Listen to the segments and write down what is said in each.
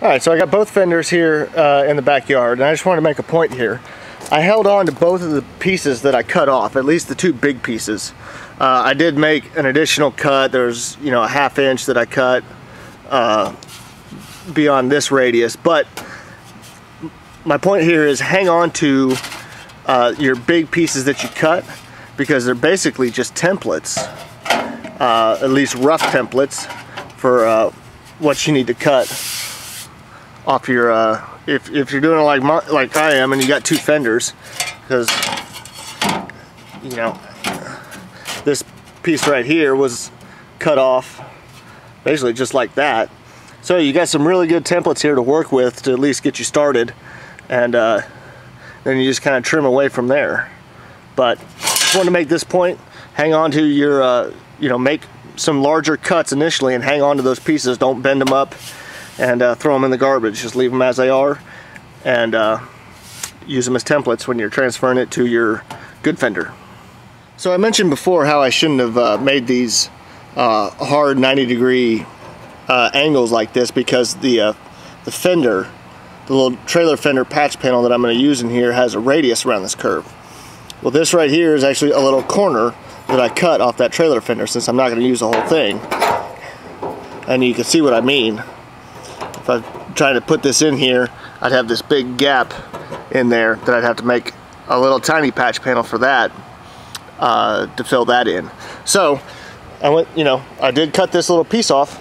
Alright, so I got both fenders here in the backyard, and I just want to make a point here. I held on to both of the pieces that I cut off, at least the two big pieces. I did make an additional cut. There's, you know, a 1/2 inch that I cut beyond this radius, but my point here is hang on to your big pieces that you cut, because they're basically just templates, at least rough templates for what you need to cut off your if you're doing it like I am and you got two fenders, because you know this piece right here was cut off basically just like that. So you got some really good templates here to work with to at least get you started, and then you just kind of trim away from there. But just want to make this point: hang on to your you know, make some larger cuts initially and hang on to those pieces. Don't bend them up and throw them in the garbage. Just leave them as they are, and use them as templates when you're transferring it to your good fender. So I mentioned before how I shouldn't have made these hard 90-degree angles like this, because the fender, the little trailer fender patch panel that I'm going to use in here, has a radius around this curve. Well, this right here is actually a little corner that I cut off that trailer fender, since I'm not going to use the whole thing. And you can see what I mean. If I tried to put this in here, I'd have this big gap in there that I'd have to make a little tiny patch panel for that to fill that in. So I did cut this little piece off.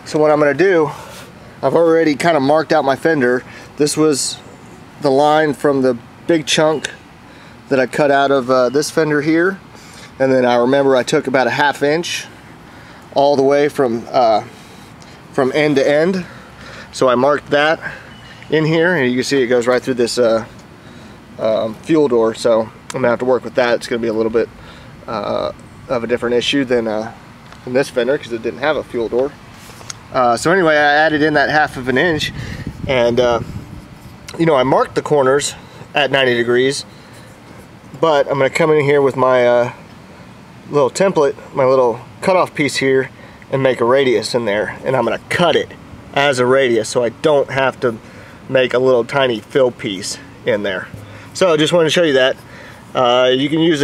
So what I'm going to do, I've already kind of marked out my fender. This was the line from the big chunk that I cut out of this fender here, and then I remember I took about a 1/2 inch all the way from end to end. So I marked that in here, and you can see it goes right through this fuel door. So I'm gonna have to work with that. It's gonna be a little bit of a different issue than this fender, because it didn't have a fuel door. So anyway, I added in that 1/2 inch, and you know, I marked the corners at 90 degrees, but I'm going to come in here with my little template, my little cutoff piece here, and make a radius in there, and I'm going to cut it as a radius so I don't have to make a little tiny fill piece in there. So I just wanted to show you that. You can use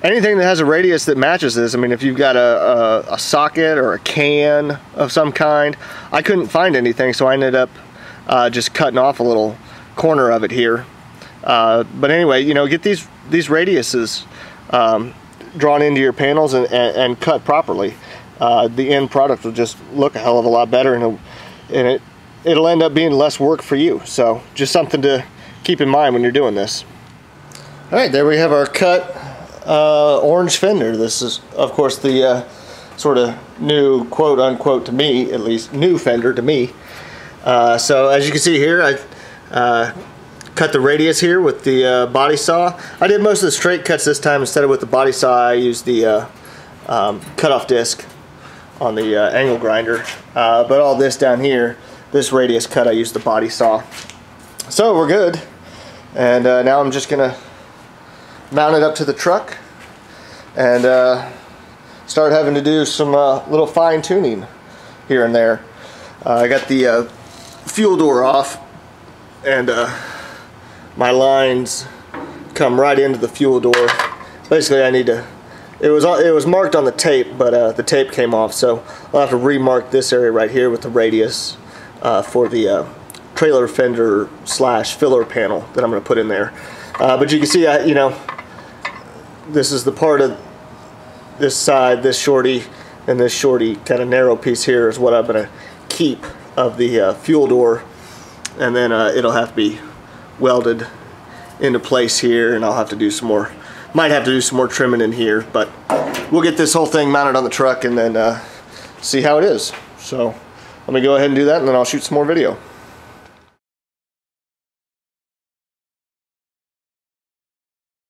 anything that has a radius that matches this. I mean, if you've got a socket or a can of some kind. I couldn't find anything, so I ended up just cutting off a little corner of it here. But anyway, you know, get these radiuses drawn into your panels and cut properly. The end product will just look a hell of a lot better, and it'll end up being less work for you. So just something to keep in mind when you're doing this. All right, there we have our cut orange fender. This is, of course, the sort of new, quote unquote, to me at least, new fender to me. So as you can see here, I cut the radius here with the body saw. I did most of the straight cuts this time. Instead of with the body saw, I used the cutoff disc on the angle grinder. But all this down here, this radius cut, I used the body saw. So we're good. And now I'm just gonna mount it up to the truck and start having to do some little fine tuning here and there. I got the fuel door off, and my lines come right into the fuel door. Basically, I need to, it was marked on the tape, but the tape came off, so I'll have to remark this area right here with the radius for the trailer fender slash filler panel that I'm going to put in there. But you can see, you know, this is the part of this side, this shorty, and this shorty kind of narrow piece here is what I'm going to keep of the fuel door, and then it'll have to be welded into place here, and I'll have to do some more, might have to do some more trimming in here, but we'll get this whole thing mounted on the truck and then see how it is. So let me go ahead and do that, and then I'll shoot some more video.